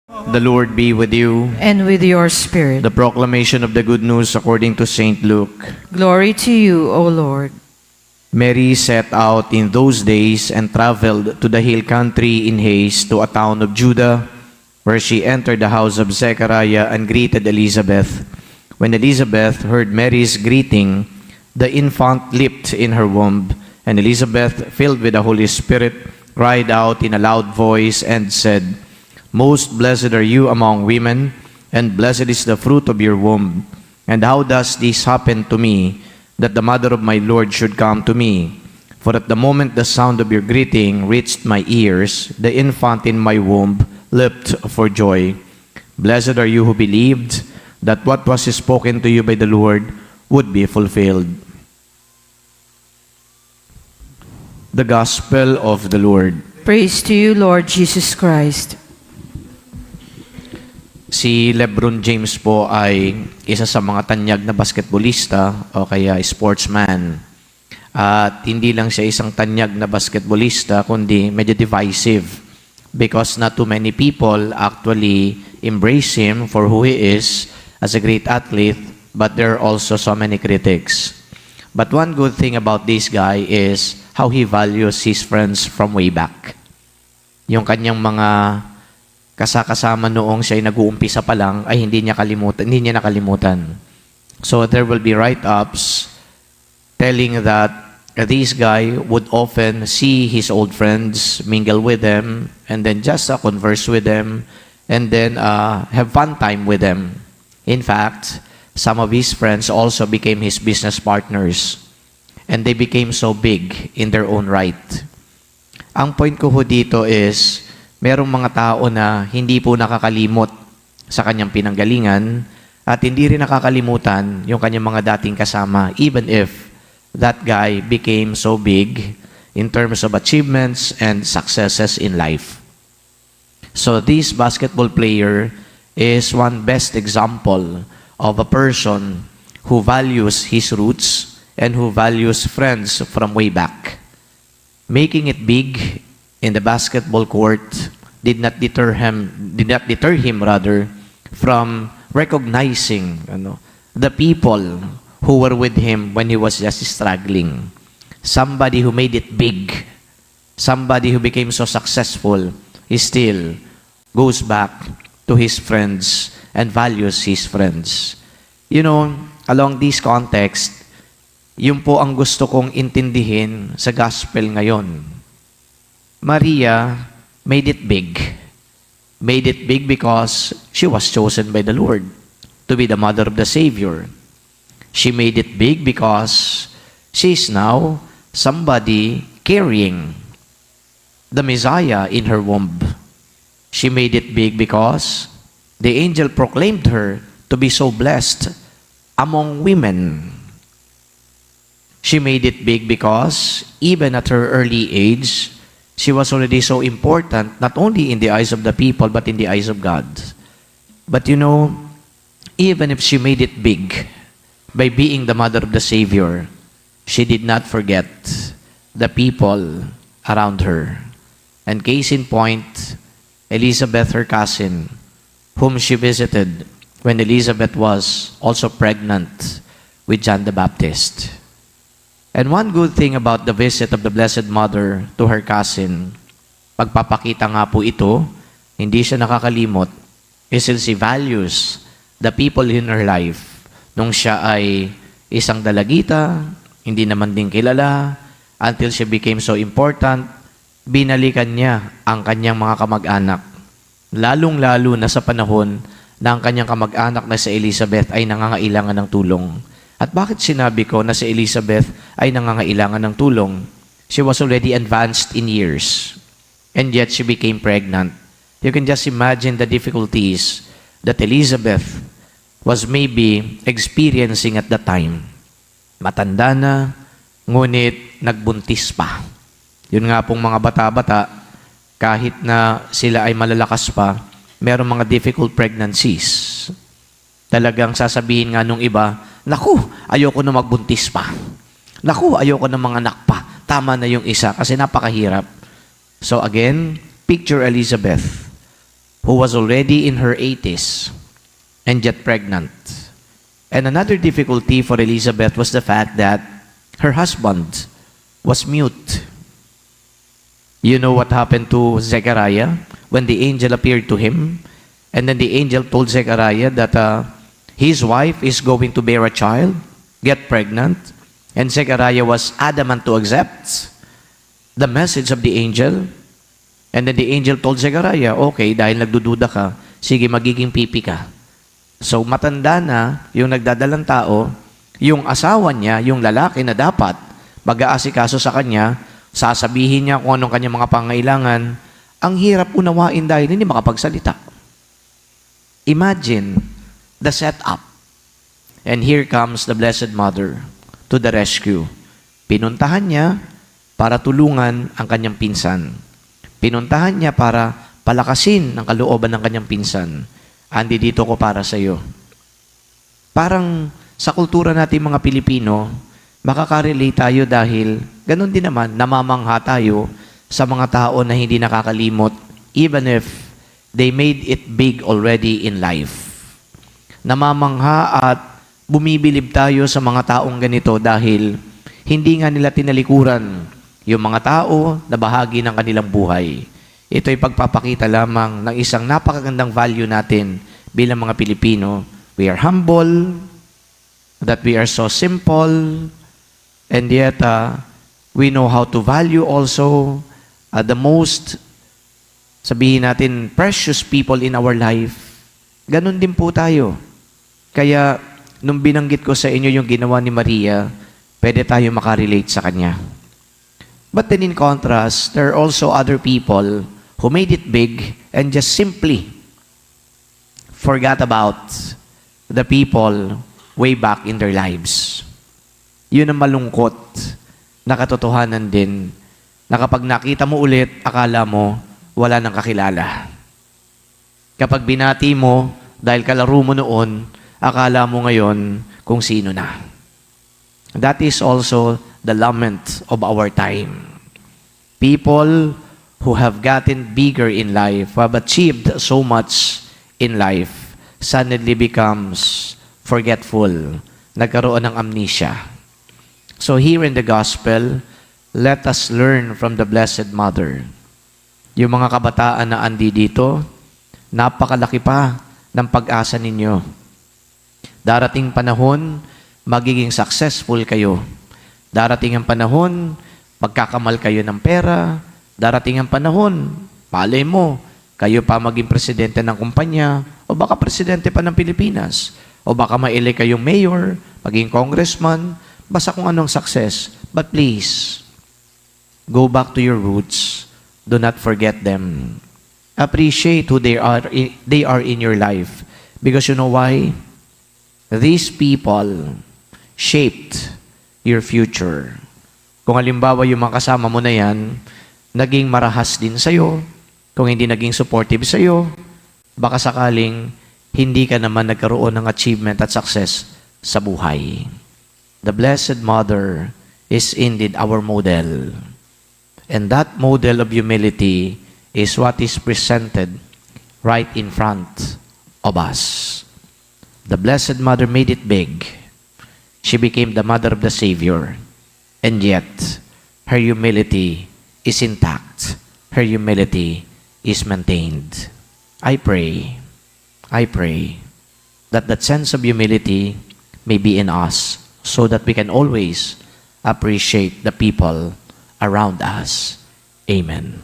The Lord be with you. And with your spirit. The proclamation of the good news according to Saint Luke. Glory to you, O Lord. Mary set out in those days and traveled to the hill country in haste to a town of Judah, where she entered the house of Zechariah and greeted Elizabeth. When Elizabeth heard Mary's greeting, the infant leaped in her womb, and Elizabeth, filled with the Holy Spirit, cried out in a loud voice and said, "Most blessed are you among women, and blessed is the fruit of your womb. And how does this happen to me, that the mother of my Lord should come to me? For at the moment the sound of your greeting reached my ears, the infant in my womb leapt for joy. Blessed are you who believed that what was spoken to you by the Lord would be fulfilled." The Gospel of the Lord. Praise to you, Lord Jesus Christ. Si LeBron James po ay isa sa mga tanyag na basketballista o kaya sportsman. At hindi lang siya isang tanyag na basketballista, kundi medyo divisive because not too many people actually embrace him for who he is as a great athlete, but there are also so many critics. But one good thing about this guy is how he values his friends from way back. Yung kanyang mga kasama noong siya ay nag-uumpisa pa lang ay hindi niya nakalimutan. So there will be write-ups telling that this guy would often see his old friends, mingle with them, and then just converse with them, and then have fun time with them. In fact, some of his friends also became his business partners, and they became so big in their own right. Ang point ko ho dito is, merong mga tao na hindi po nakakalimot sa kanyang pinanggalingan at hindi rin nakakalimutan yung kanyang mga dating kasama, even if that guy became so big in terms of achievements and successes in life. So this basketball player is one best example of a person who values his roots and who values friends from way back. Making it big in the basketball court did not deter him from recognizing the people who were with him when he was just struggling. Somebody who made it big, somebody who became so successful, he still goes back to his friends and values his friends. Along this context, yun po ang gusto kong intindihin sa gospel ngayon. Maria made it big. Made it big because she was chosen by the Lord to be the mother of the Savior. She made it big because she is now somebody carrying the Messiah in her womb. She made it big because the angel proclaimed her to be so blessed among women. She made it big because even at her early age, she was already so important, not only in the eyes of the people, but in the eyes of God. But even if she made it big by being the mother of the Savior, she did not forget the people around her. And case in point, Elizabeth, her cousin, whom she visited when Elizabeth was also pregnant with John the Baptist. And one good thing about the visit of the Blessed Mother to her cousin, pagpapakita nga po ito, hindi siya nakakalimot, is since she values the people in her life. Nung siya ay isang dalagita, hindi naman din kilala, until she became so important, binalikan niya ang kanyang mga kamag-anak. Lalong-lalo na sa panahon na ang kanyang kamag-anak na si Elizabeth ay nangangailangan ng tulong. At bakit sinabi ko na si Elizabeth ay nangangailangan ng tulong? She was already advanced in years, and yet she became pregnant. You can just imagine the difficulties that Elizabeth was maybe experiencing at the time. Matanda na, ngunit nagbuntis pa. Yun nga pong mga bata-bata, kahit na sila ay malalakas pa, merong mga difficult pregnancies. Talagang sasabihin nga nung iba, naku, ayoko na magbuntis pa. Naku, ayoko na mga anak pa. Tama na yung isa kasi napakahirap. So again, picture Elizabeth who was already in her 80s and yet pregnant. And another difficulty for Elizabeth was the fact that her husband was mute. You know what happened to Zechariah when the angel appeared to him? And then the angel told Zechariah that his wife is going to bear a child, get pregnant. And Zechariah was adamant to accept the message of the angel. And then the angel told Zechariah, okay, dahil nagdududa ka, sige, magiging pipi ka. So matanda na yung nagdadalang tao, yung asawa niya, yung lalaki na dapat mag-aasikaso sa kanya, sasabihin niya kung anong kanyang mga pangailangan, ang hirap unawain dahil hindi makapagsalita. Imagine the setup. And here comes the Blessed Mother to the rescue. Pinuntahan niya para tulungan ang kanyang pinsan. Pinuntahan niya para palakasin ang kalooban ng kanyang pinsan. Andi, dito ko para sa iyo. Parang sa kultura natin mga Pilipino, makaka-relate tayo dahil ganun din naman, namamangha tayo sa mga tao na hindi nakakalimot even if they made it big already in life. Namamangha at bumibilib tayo sa mga taong ganito dahil hindi nga nila tinalikuran yung mga tao na bahagi ng kanilang buhay. Ito ay pagpapakita lamang ng isang napakagandang value natin bilang mga Pilipino. We are humble, that we are so simple, and yet we know how to value also the most, sabihin natin, precious people in our life. Ganon din po tayo. Kaya, nung binanggit ko sa inyo yung ginawa ni Maria, pwede tayo makarelate sa kanya. But then in contrast, there are also other people who made it big and just simply forgot about the people way back in their lives. Yun ang malungkot na katotohanan din na kapag nakita mo ulit, akala mo wala nang kakilala. Kapag binati mo dahil kalaro mo noon, akala mo ngayon kung sino na. That is also the lament of our time. People who have gotten bigger in life, who have achieved so much in life, suddenly becomes forgetful. Nagkaroon ng amnesia. So here in the gospel, let us learn from the Blessed Mother. Yung mga kabataan na andi dito, napakalaki pa ng pag-asa ninyo. Darating panahon, magiging successful kayo. Darating ang panahon, magkakamal kayo ng pera. Darating ang panahon, malay mo, kayo pa maging presidente ng kumpanya, o baka presidente pa ng Pilipinas, o baka ma-elect kayong mayor, maging congressman, basta kung anong success. But please, go back to your roots. Do not forget them. Appreciate who they are in your life. Because you know why? These people shaped your future. Kung halimbawa yung mga kasama mo na yan, naging marahas din sa'yo, kung hindi naging supportive sa'yo, baka sakaling hindi ka naman nagkaroon ng achievement at success sa buhay. The Blessed Mother is indeed our model. And that model of humility is what is presented right in front of us. The Blessed Mother made it big. She became the mother of the Savior. And yet, her humility is intact. Her humility is maintained. I pray that that sense of humility may be in us so that we can always appreciate the people around us. Amen.